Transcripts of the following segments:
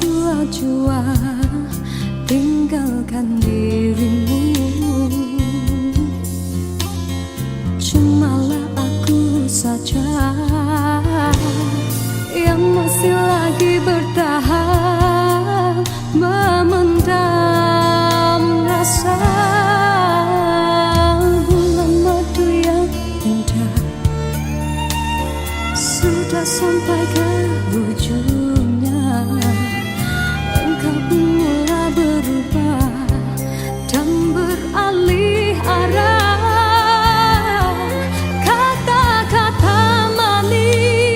dua jua tinggalkan dirimu. Cumalah aku saja yang masih lagi bertahan memendam rasa. Bulan madu yang indah sudah sampai ke ujungnya. Engkau pun mulai berubah dan beralih arah. Kata-kata manis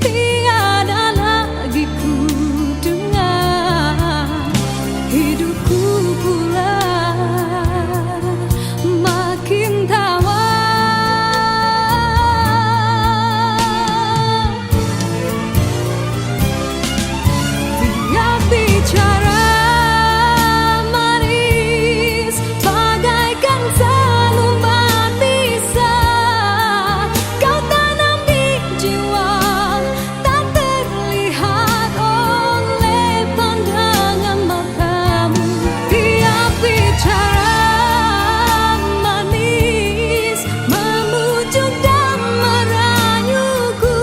tiada lagi ku dengar. Hidupku pula makin tawar. Dia bicara manis bagaikan selembar pisah. Kau tanam di jiwa tak terlihat oleh pandangan matamu. Dia bicara manis memujuk dan merayuku.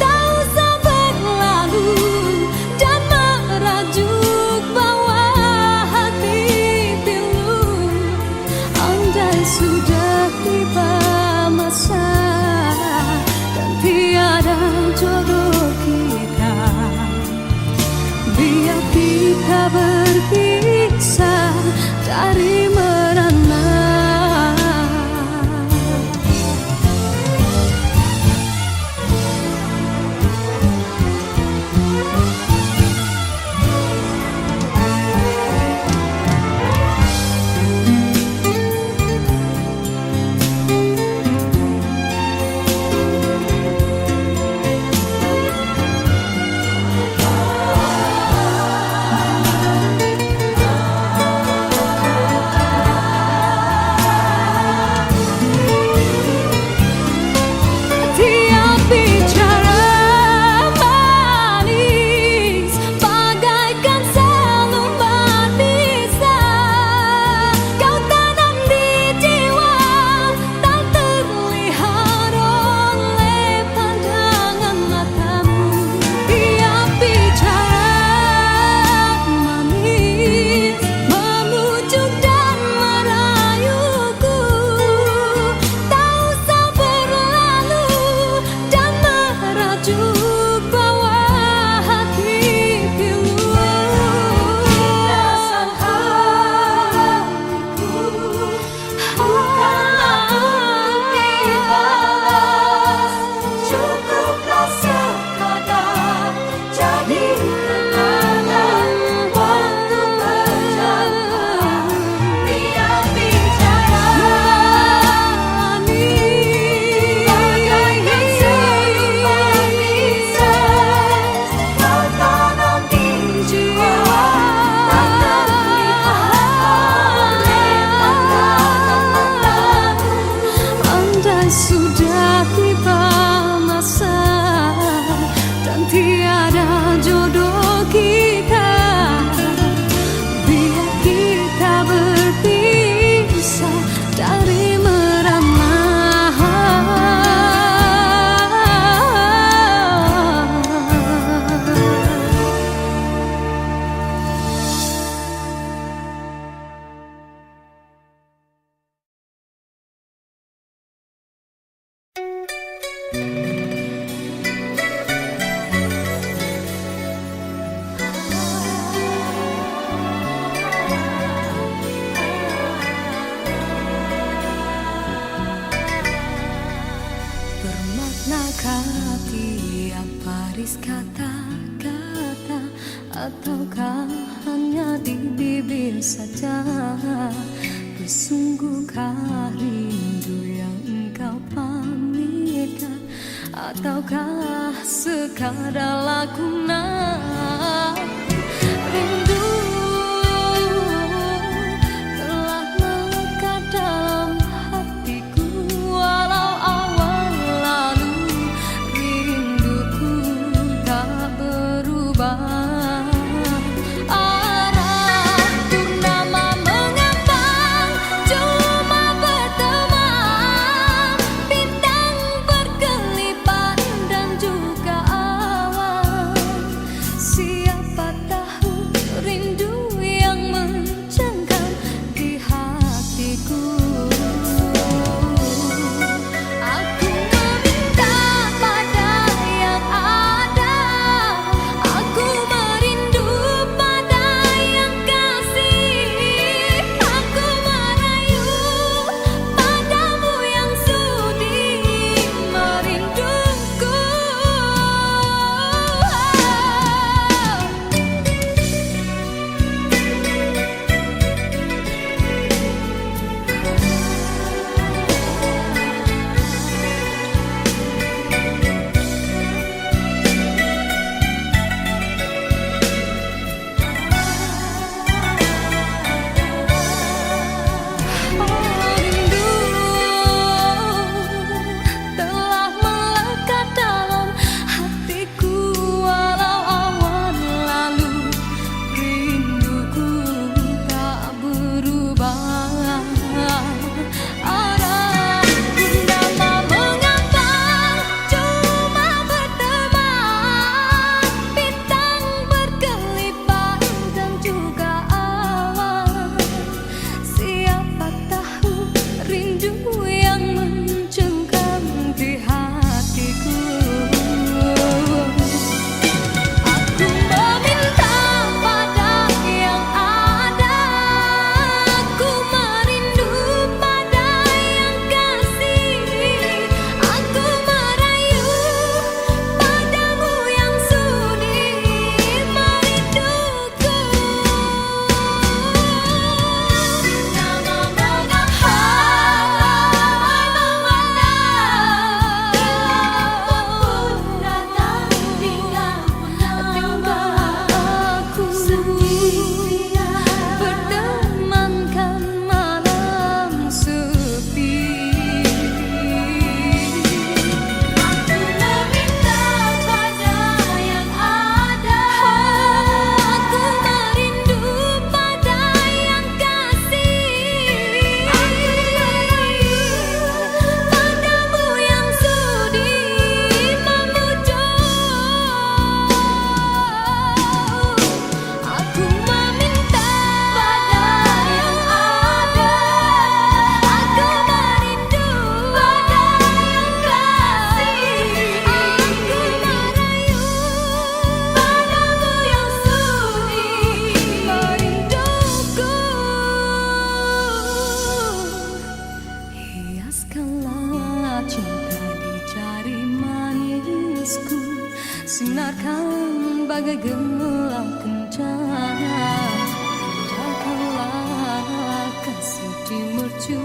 Tak usah berlalu dan merajuk bawah hati pilu. Andai sudah tiba masa dan tiada jodoh kita, biar kita berpisah dari merana. Dia bicara manis bagaikan selembar pisah. Kau tanam di jiwa tak terlihat oleh pandangan matamu. Dia bicara manis memujuk dan merayuku. Tak usah berlalu dan merajuk bawah hati pilu. Rasa hatiku bukanlah untuk dibalas. Cukuplah sekadar jadi kenangan waktu berjalan. Dia bicara manis bagaikan selembar pisah. Kau tanam di jiwa tak terlihat oleh pandangan matamu. Andai sudah tiba masa dan tiada jodoh kita, biar kita berpisah dari merana. Bermaknakah tiap baris kata-kata, ataukah hanya di bibir saja? Bersungguhkah rindu yang engkau pamitkan, ataukah sekadar lakonan? Rindu telah melekat dalam hatiku, walau awal lalu rinduku tak berubah. Arah purnama mengambang, cuma berteman. Bintang berkelipan dan juga awan. Siapa tahu rindu yang mencengkam di hatiku. Aku meminta pada yang ada, aku merindu pada yang kasih. Aku merayu padamu yang sudi merinduku. Rindu telah melekat dalam hatiku, walau awan lalu rinduku tak berubah. Arah purnama mengambang, cuma berteman. Bintang berkelipan dan juga awan. Siapa tahu rindu yang mencengkam di hatiku. Aku meminta pada yang ada, aku merindu pada yang kasih. Aku merayu padamu yang sudi merinduku. Nama aku bertemankan malam sepi. Aku meminta pada yang ada, aku merindu pada yang kasih. Aku merayu padamu yang sudi memujuk. Aku meminta pada yang ada, aku merindu pada yang kasih. Aku merayu padamu yang sudi merinduku. Hiaskanlah cinta di jari manisku, sinarkan bagai gelang kencana. Jagalah kasih di mercu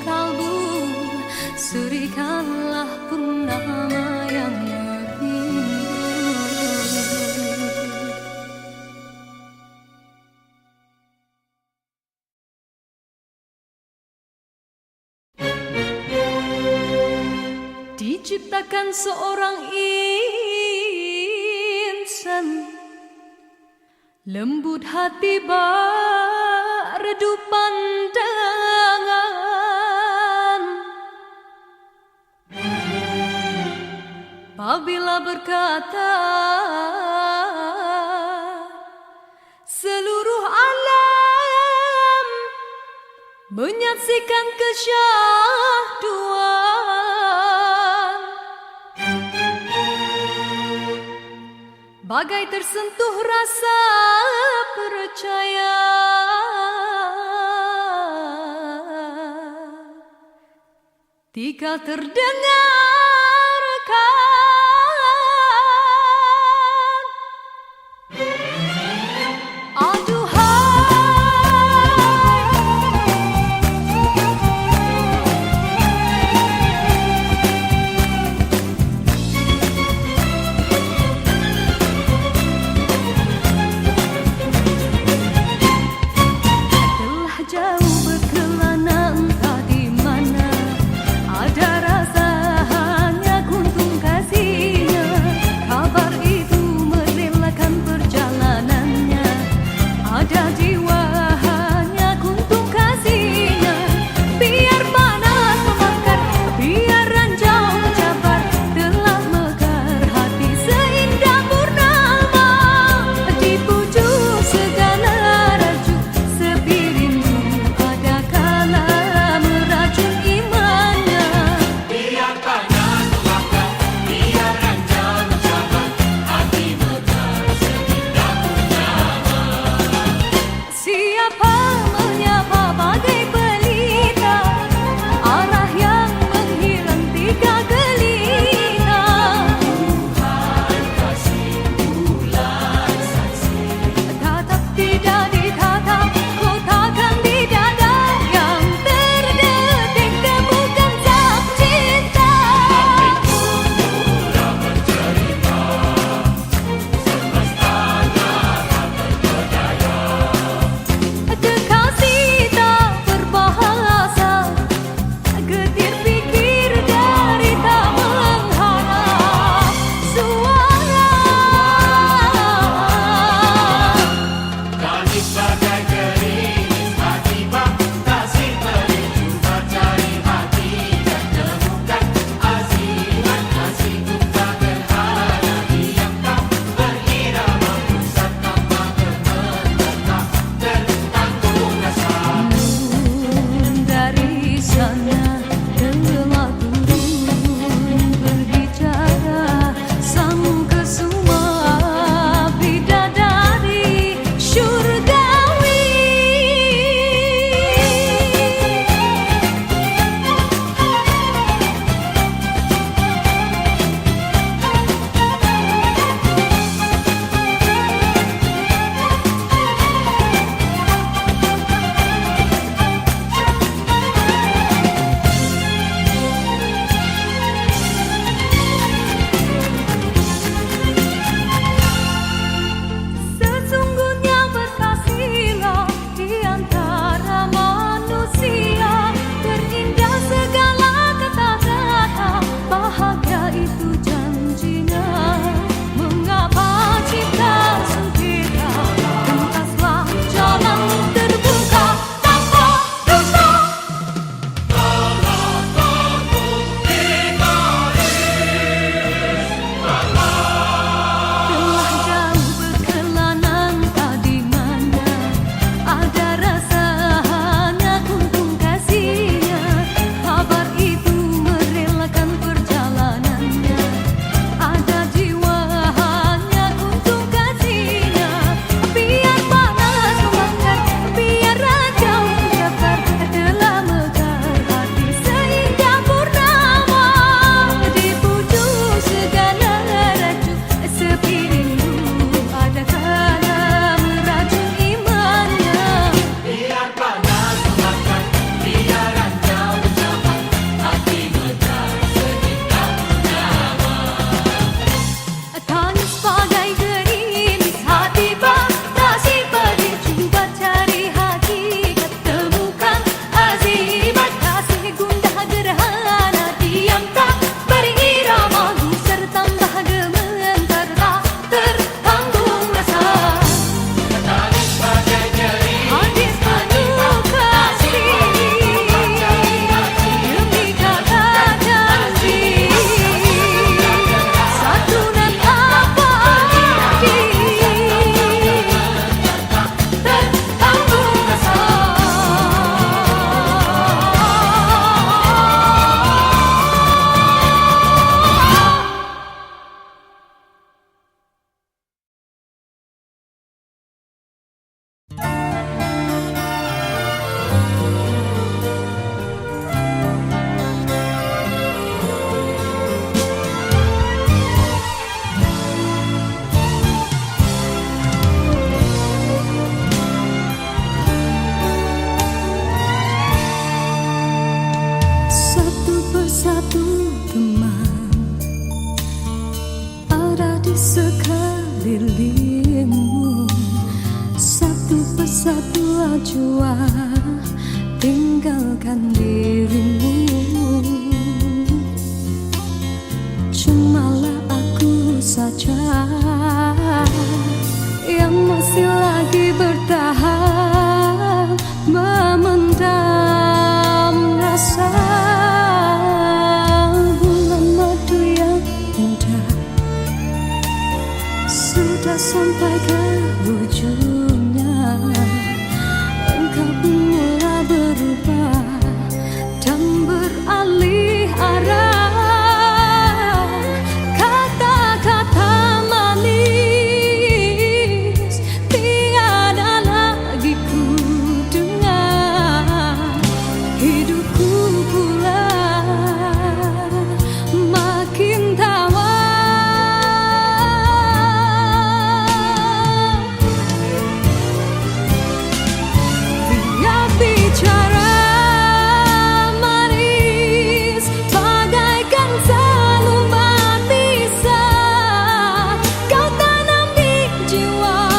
kalbu, serikanlah purnama yang merindu. Diciptakan seorang insan, lembut hati redup pandangan. Apabila berkata seluruh alam menyaksikan kesyahduan, bagai tersentuh rasa percaya. Tika terdengarkan, telah jauh berkelana entah di mana, ada rasa sekelilingmu. Satu persatu ajua tinggalkan dirimu. Cumalah aku saja yang masih lagi bertahan, memendam rasa. Bulan madu yang indah sudah sampai ke ujungnya. Engkau pun mulai berubah dan beralih arah. Kata-kata manis tiada lagi ku dengar. Hidupku pula makin tawar. Dia bicara manis bagaikan selumban bisa kau tanam di jiwa,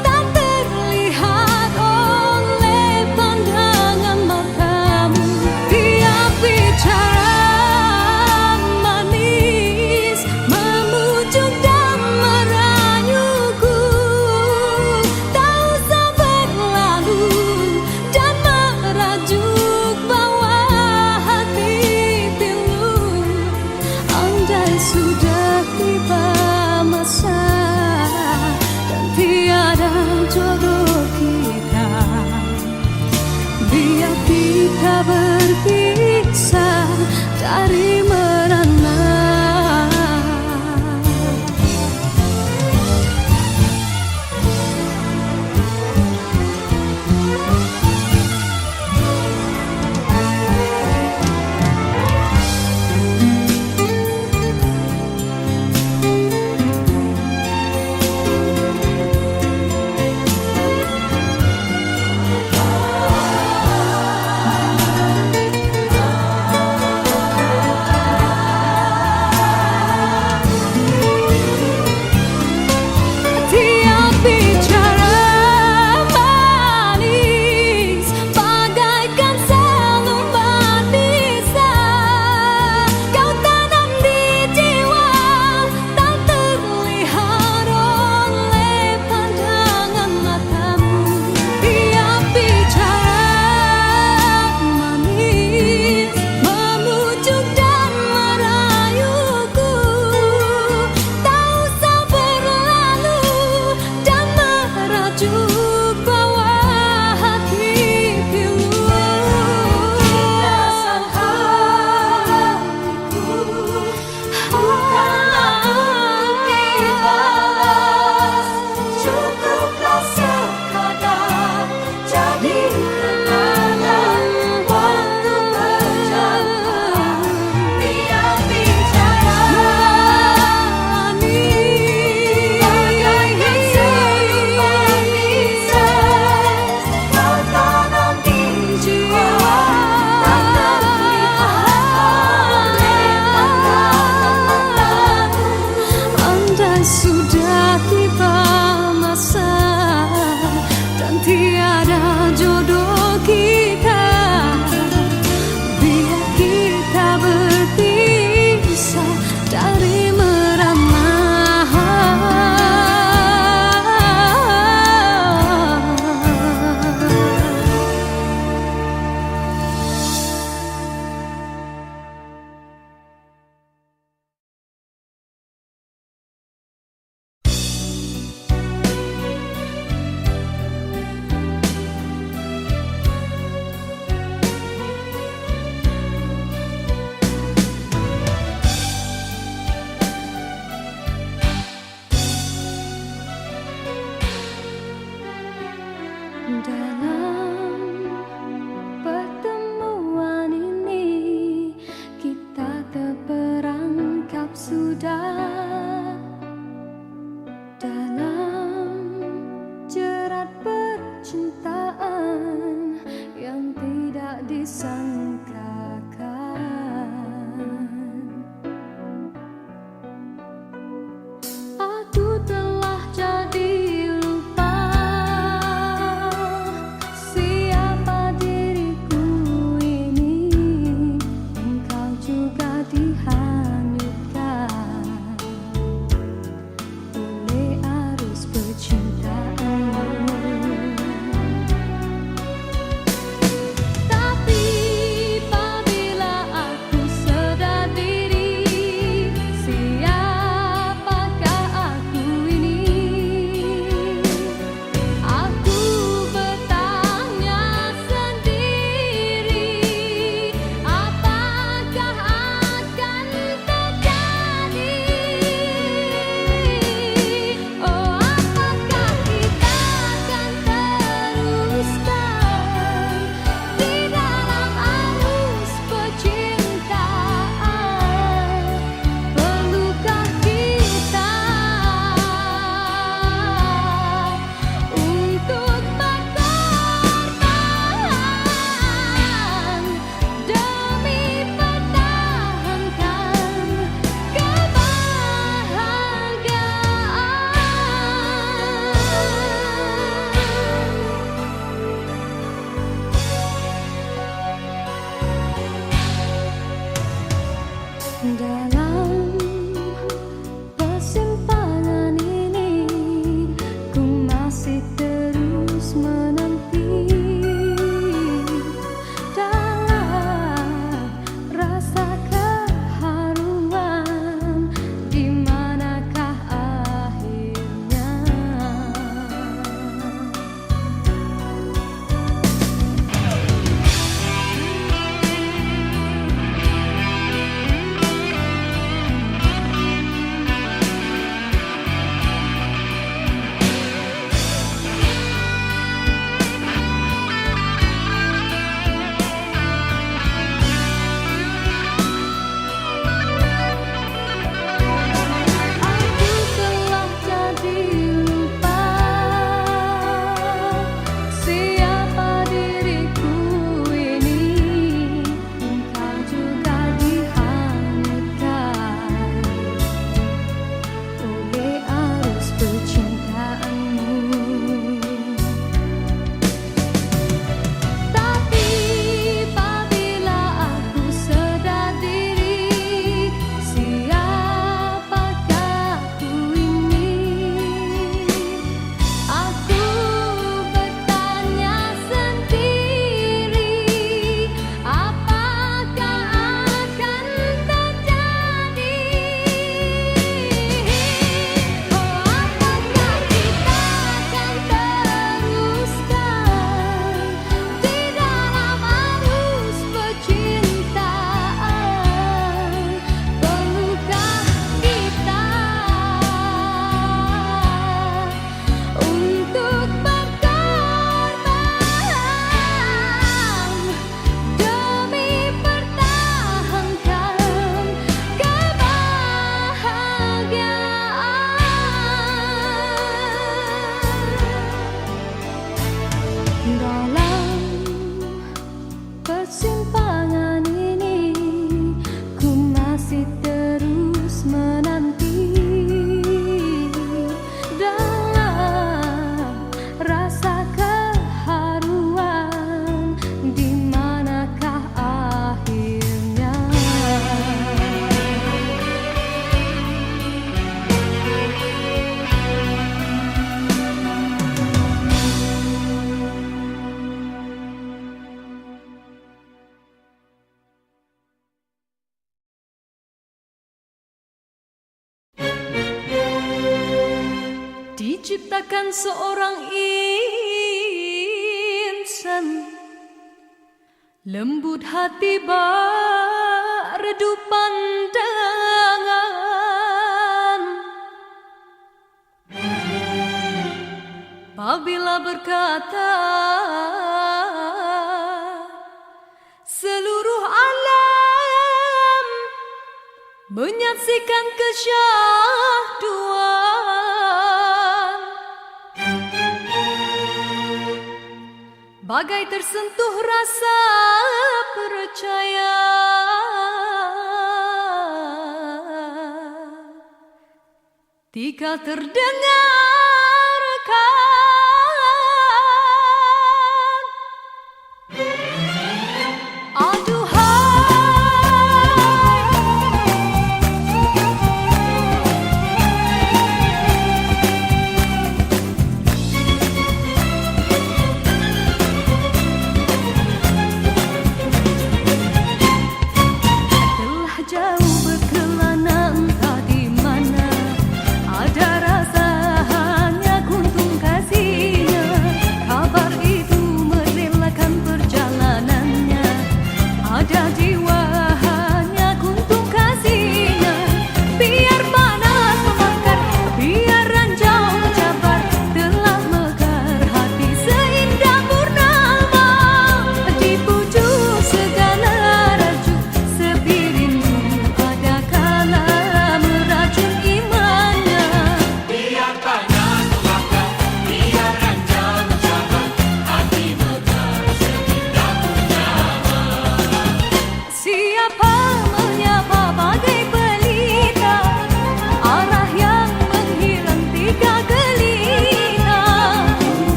tak terlihat oleh pandangan matamu. Dia bicara manis memujuk dan merayuku, tak usah berlalu dan merajuk bawah hati pilu. Andai sudah tiba masa dan tiada jodoh kita, biar kita berpisah dari merana. Dalam persimpangan ini ku masih terus menanti, dalam rasa keharuan di manakah akhirnya. Diciptakan seorang insan, lembut hati bak redup pandangan. Apabila berkata seluruh alam menyaksikan kesyahduan, bagai tersentuh rasa percaya. Tika terdengarkan, jauh berkelana entah di mana, ada rasa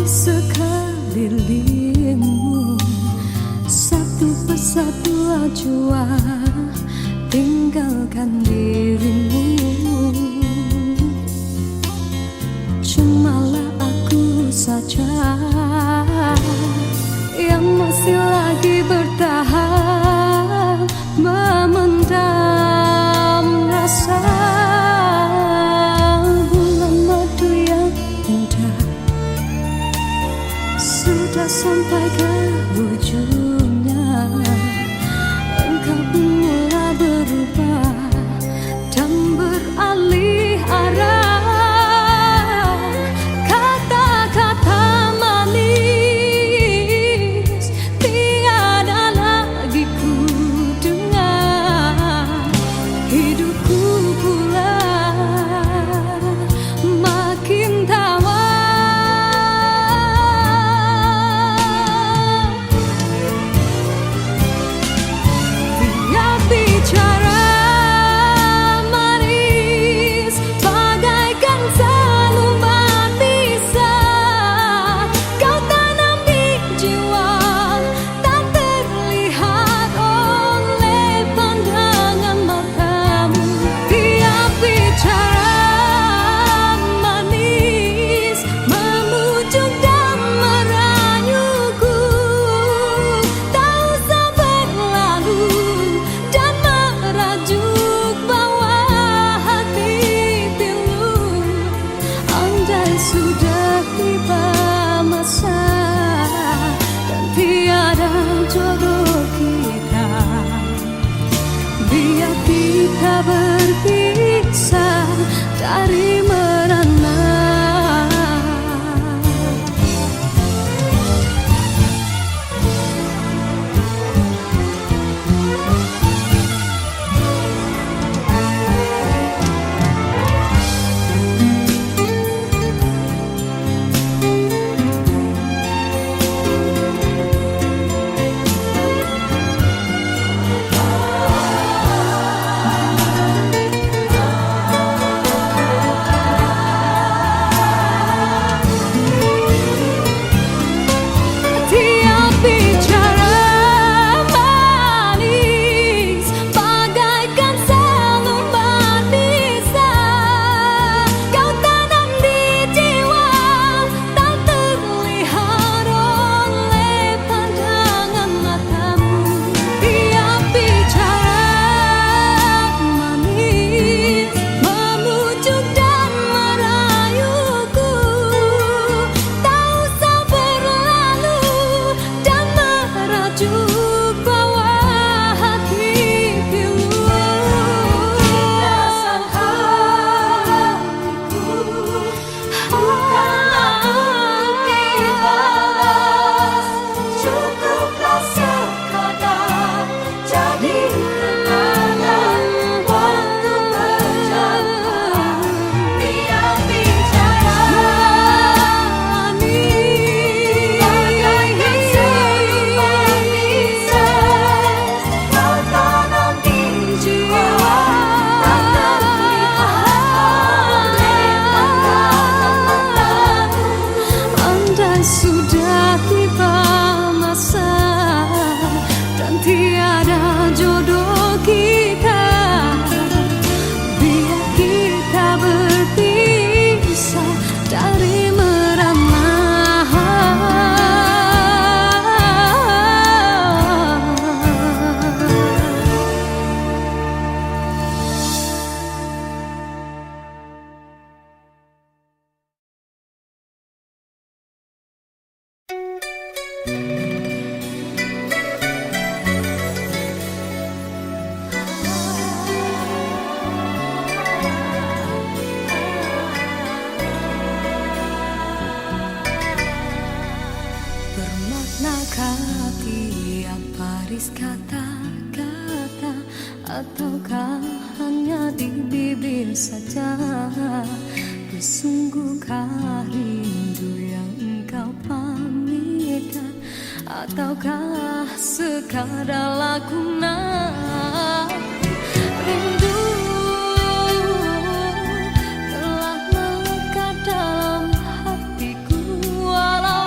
sekelilingmu, satu persatu ajua tinggalkan dirimu. Cumalah aku saja yang masih lagi bertahan, memendam rasa. Bulan madu yang indah sudah sampai ke ujungnya, engkau pun mulai berubah dan beralih arah. Sudah tiba masa dan tiada jodoh kita, biar kita berpisah dari merana. Sudah tiba masa dan tiada jodoh kita, biar kita berpisah dari merana. Bermaknakah tiap baris kata-kata, ataukah hanya di bibir saja? Bersungguhkah rindu yang engkau pamitkan, ataukah sekadar lakonan? Rindu telah melekat dalam hatiku, walau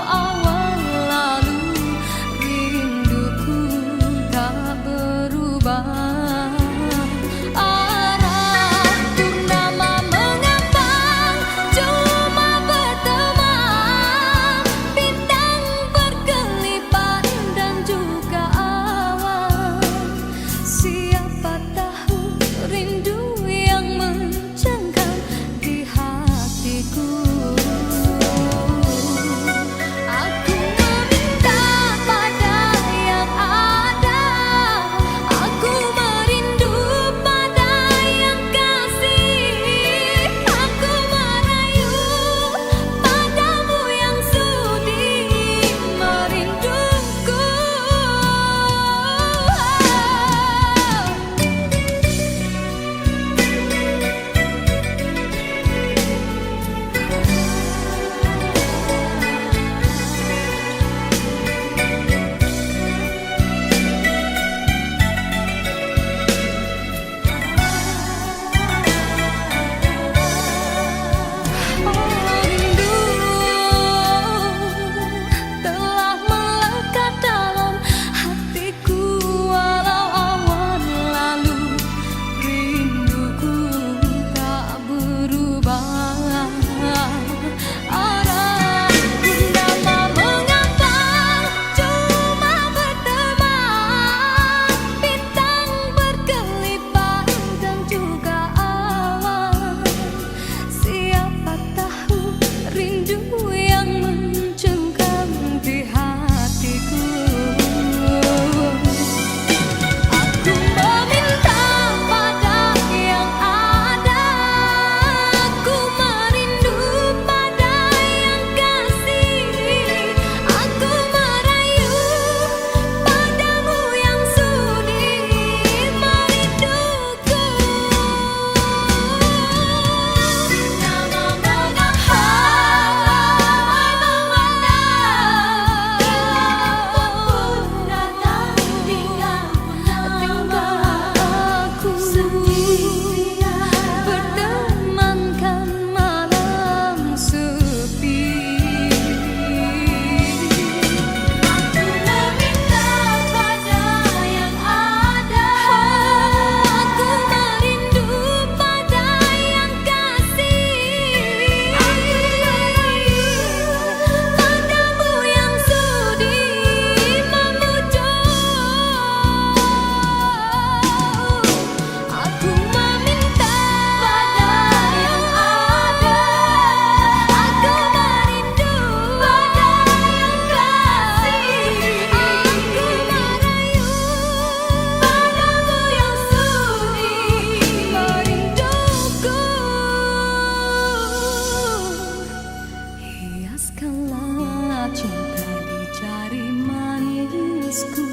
Ikhlaskanlah cinta di jari manisku,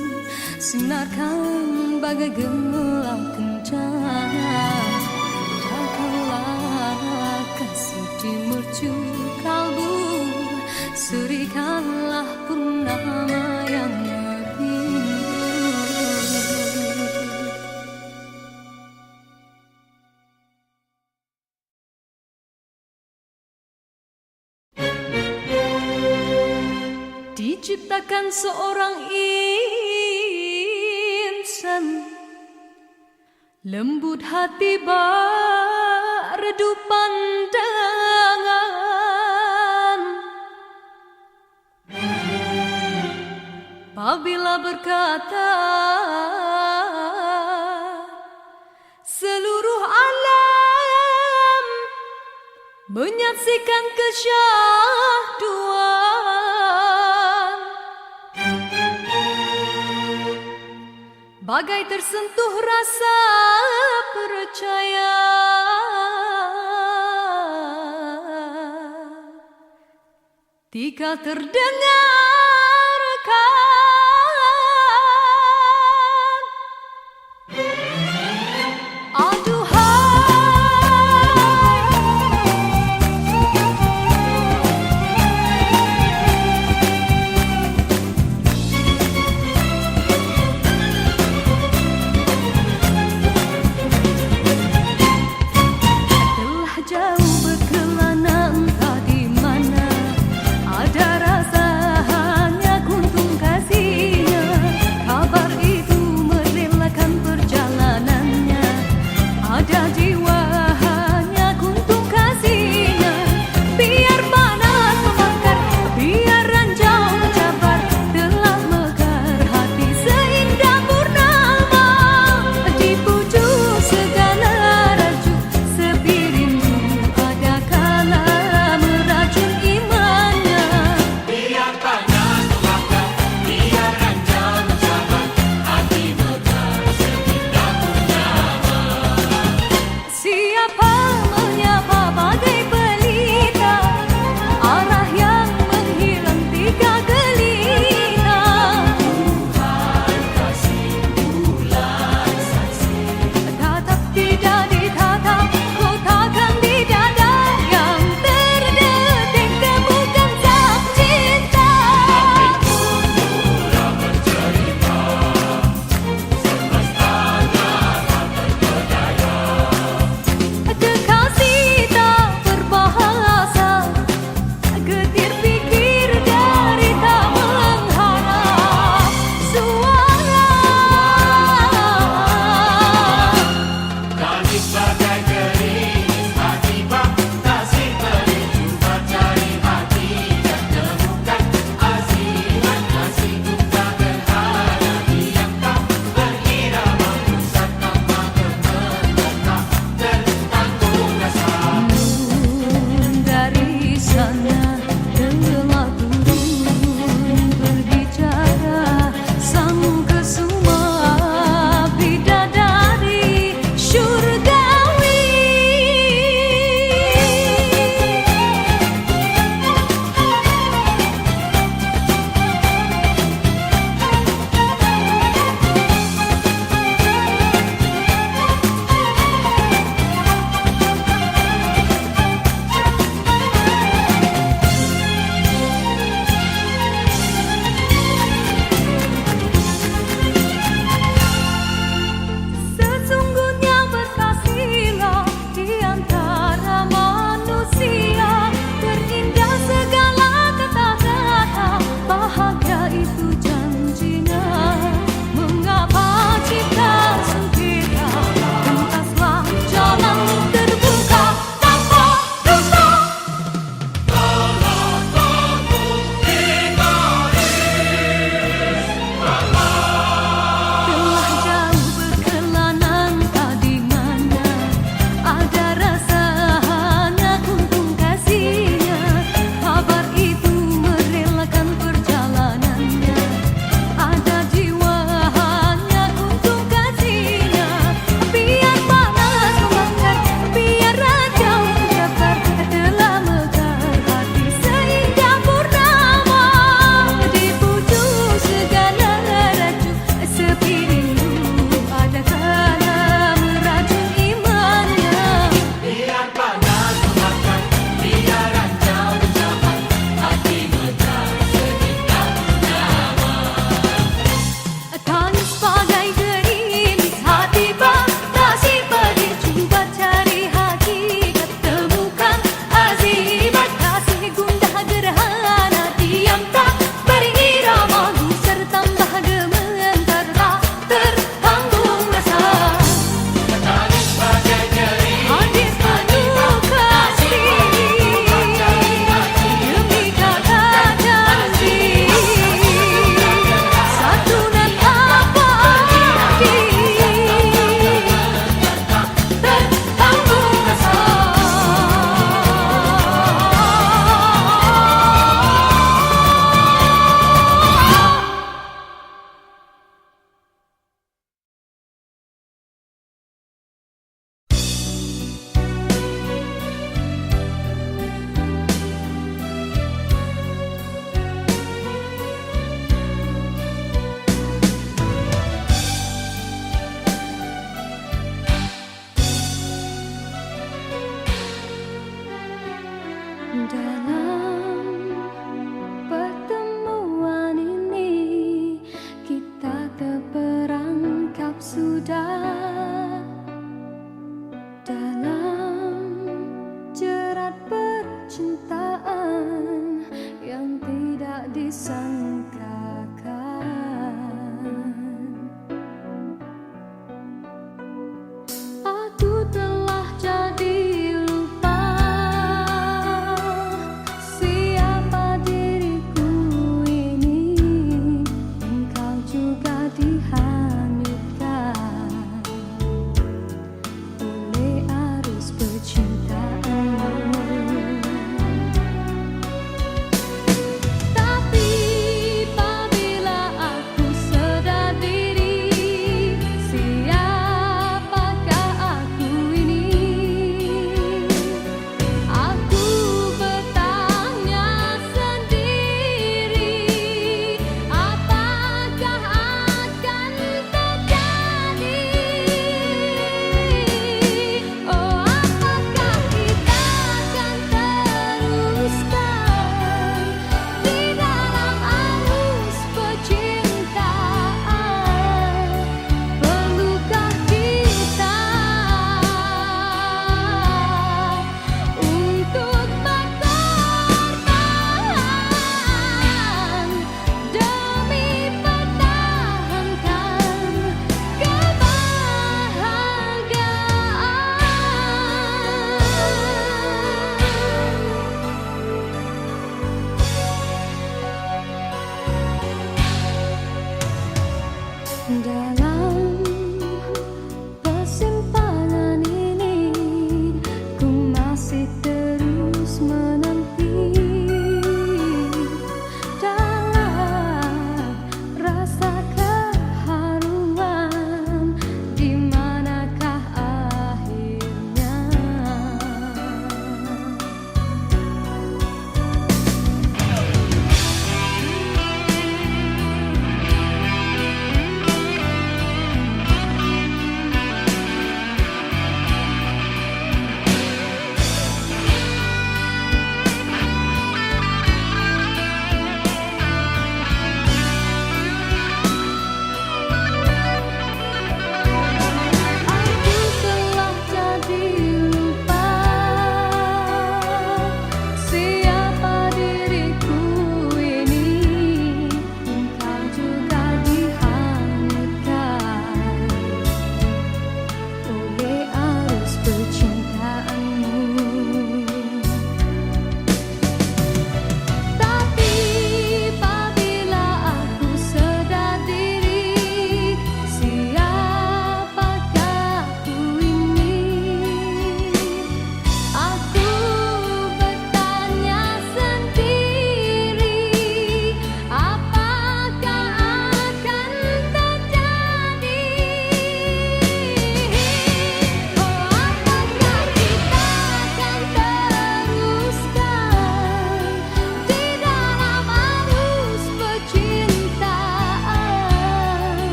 sinarkan bagai gelang kencana. Indahkanlah kasih di mercu kalbu, serikanlah purnama yang merindu. Diciptakan seorang insan, lembut hati redup pandangan. Apabila berkata seluruh alam menyaksikan kesyahduan, bagai tersentuh rasa percaya. Tika terdengarkan, telah jauh berkelana entah di mana, ada rasa hanya kuntung kasih.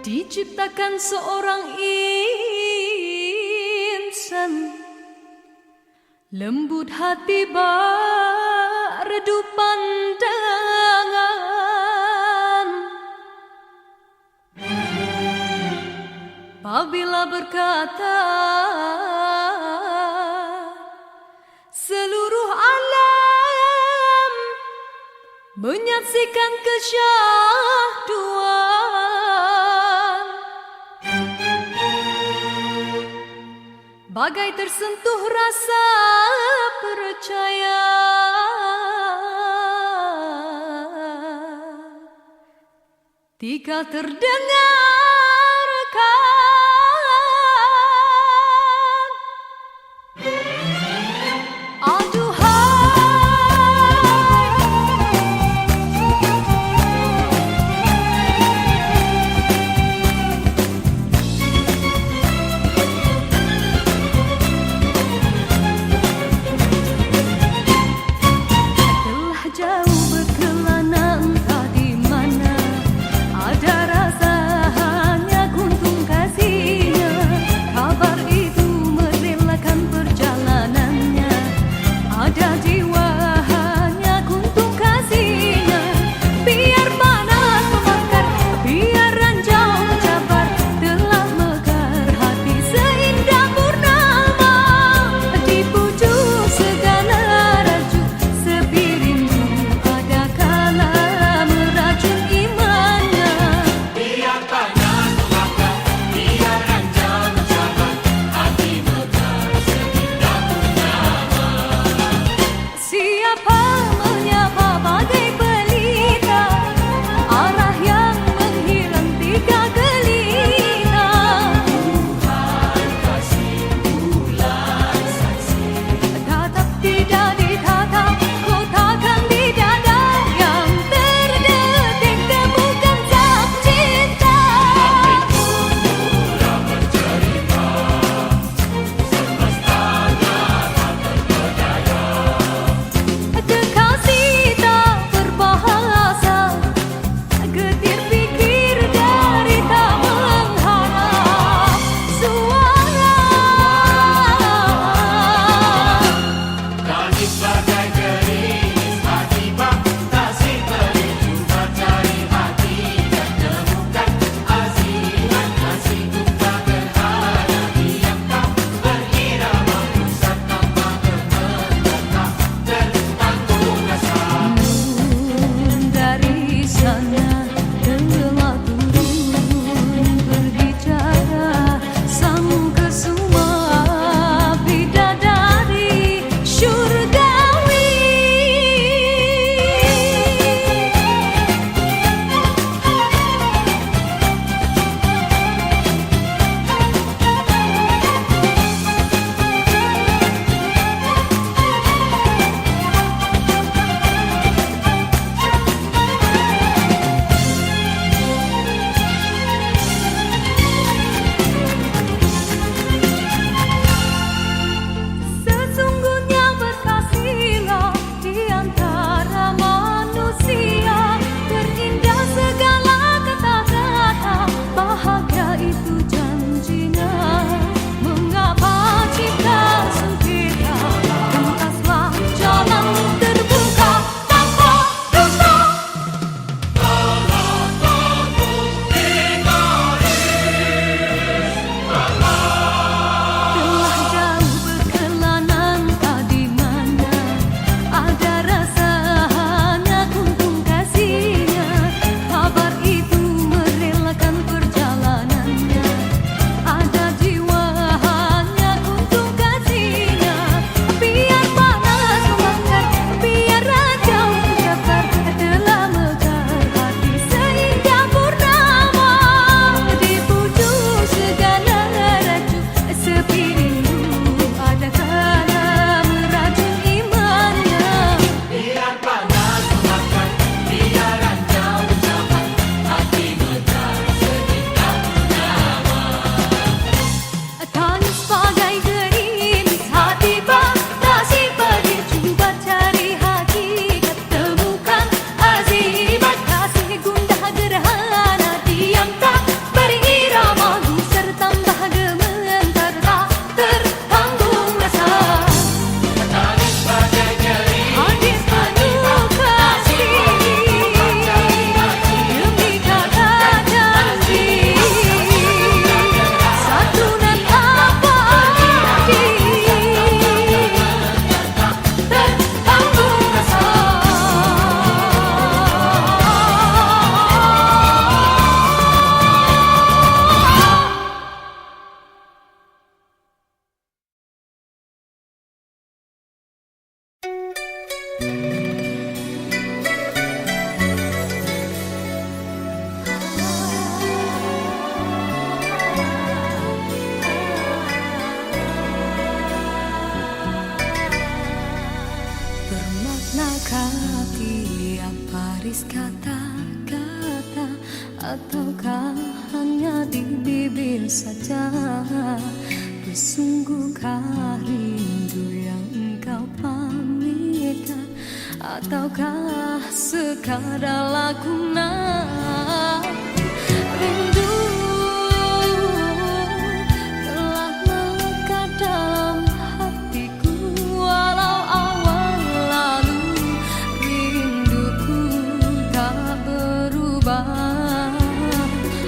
Diciptakan seorang insan, lembut hati redu pandangan. Apabila berkata seluruh alam menyaksikan kesyahduan, bagai tersentuh rasa percaya. Tika terdengarkan telah jauh berkelana entah di mana ada rasa Bermaknakah tiap baris kata-kata, ataukah hanya di bibir saja? Bersungguhkah rindu yang engkau pamitkan, ataukah sekadar lakonan? Rindu telah melekat dalam hatiku, walau awal lalu rinduku tak berubah.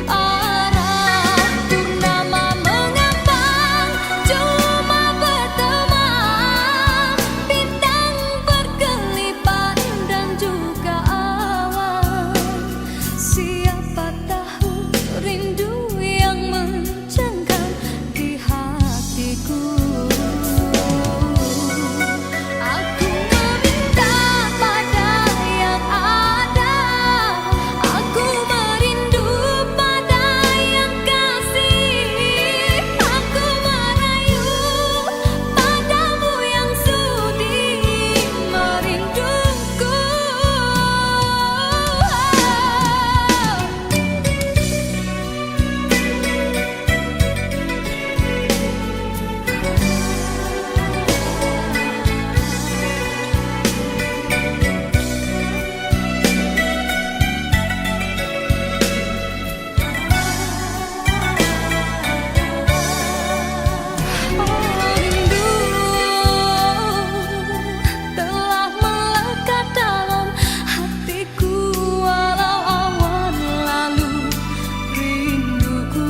Arah purnama mengambang, cuma berteman, bintang berkelipat dan juga awan. Siapa tahu rindu yang mencengkam di hatiku. Aku meminta pada yang ada, aku merindu pada yang kasih, aku merayu padamu yang sudi merinduku. Rindu telah melekat dalam hatiku, walau awan lalu rinduku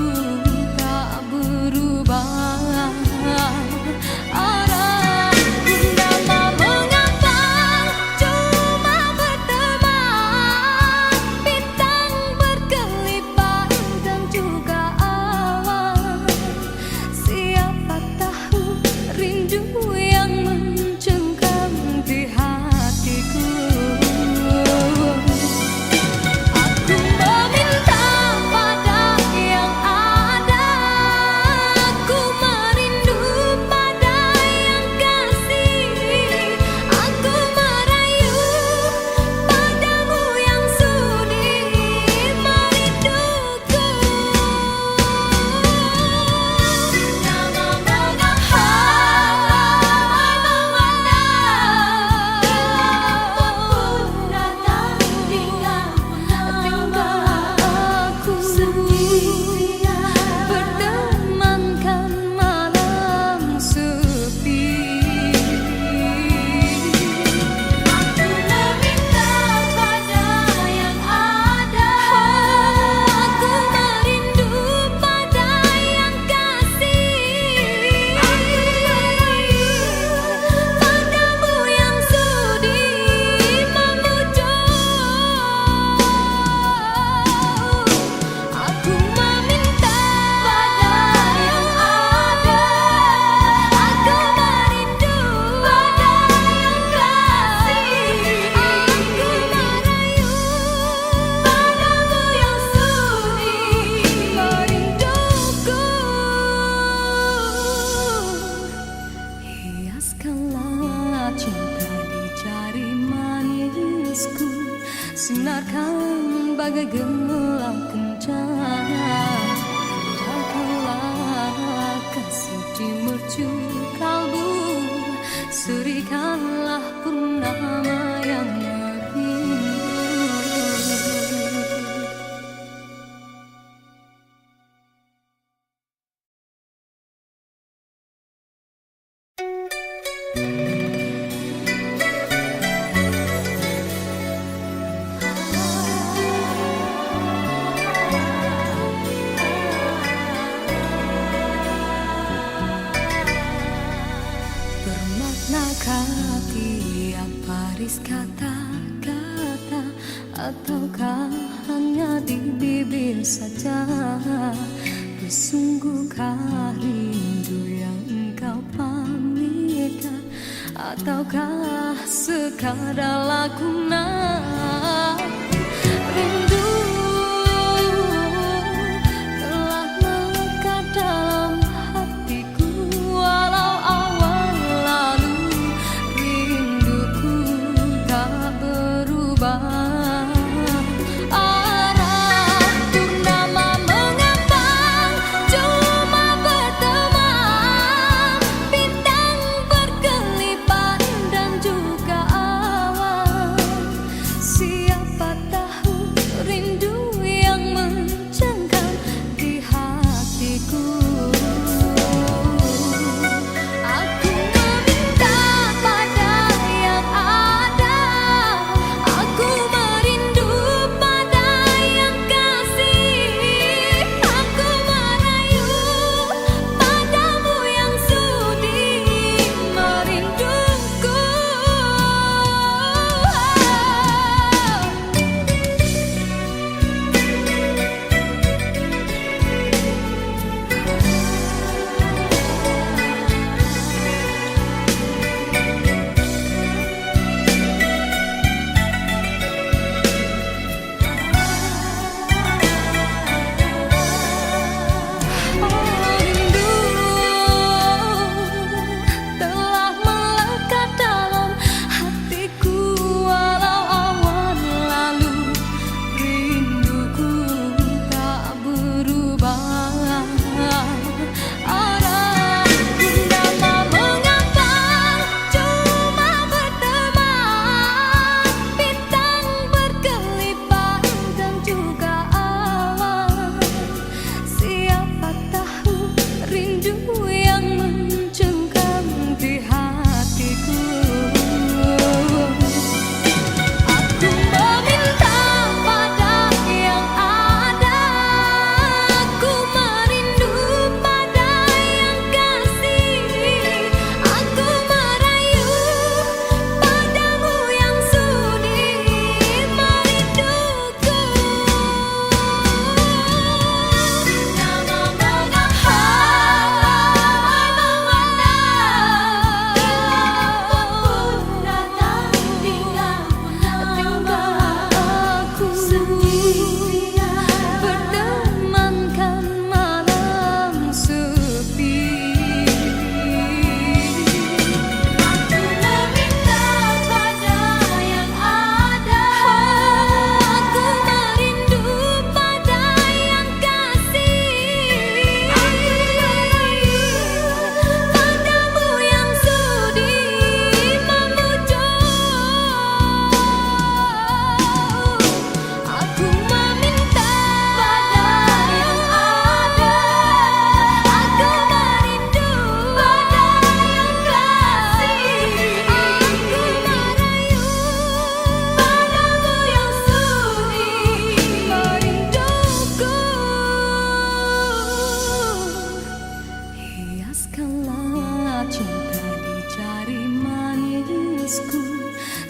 tak berubah. Arah purnama mengambang, cuma berteman, bintang berkelipat dan juga awan. Siapa tahu rindu yang mencengkam di hatiku. Aku meminta pada yang ada, aku merindu pada yang kasih, aku merayu padamu yang sudi merinduku. Nama aku bertemankan malam sepi. Aku meminta pada yang ada, aku merindu pada yang kasih, aku merayu padamu yang sudi memujuk. Aku meminta pada yang ada, aku merindu pada yang kasih, aku merayu padamu yang sudi merinduku. Hiaskanlah cinta di jari manisku, sinarkan bagai gelang kencana. Jagalah kasih di mercu kalbu, serikanlah purnama yang merindu. Bermaknakah tiap baris kata-kata, ataukah hanya di bibir saja? Bersungguhkah rindu yang engkau pamitkan, ataukah sekadar laguna rindu telah melekat dalam hatiku. Walau awal lalu rinduku tak berubah.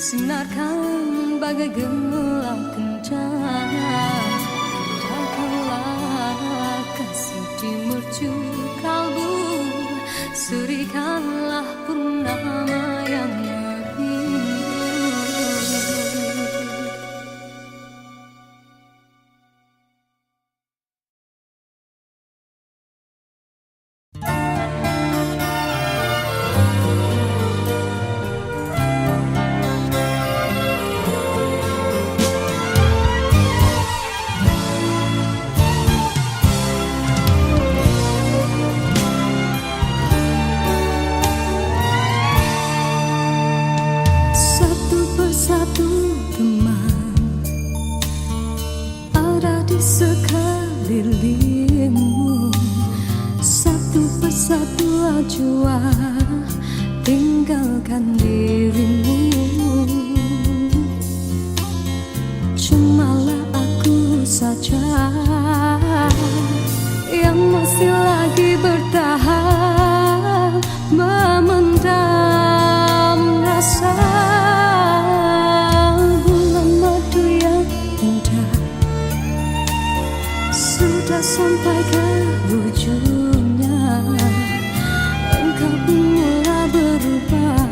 Sinarkan bagai gelang kencana, indahkanlah kasih di mercu kalbu, serikanlah purnama yang merindu. Satu teman ada di sekelilingmu, satu persatu jua tinggalkan dirimu. Cumalah aku saja yang masih lagi bertahan, memendam rasa. Sudah sampai ke ujungnya, engkau pun mulai berubah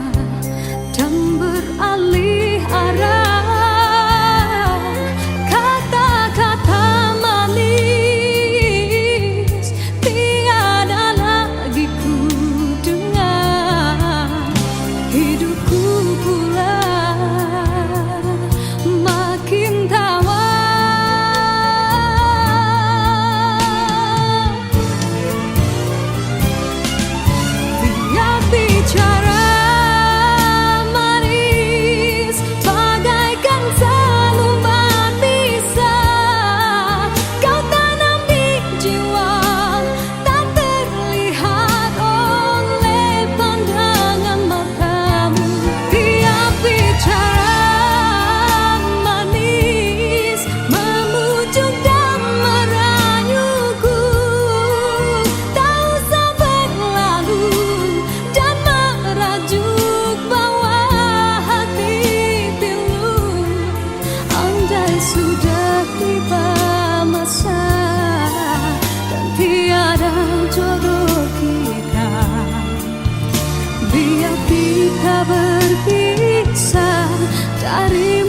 kita berpisah dari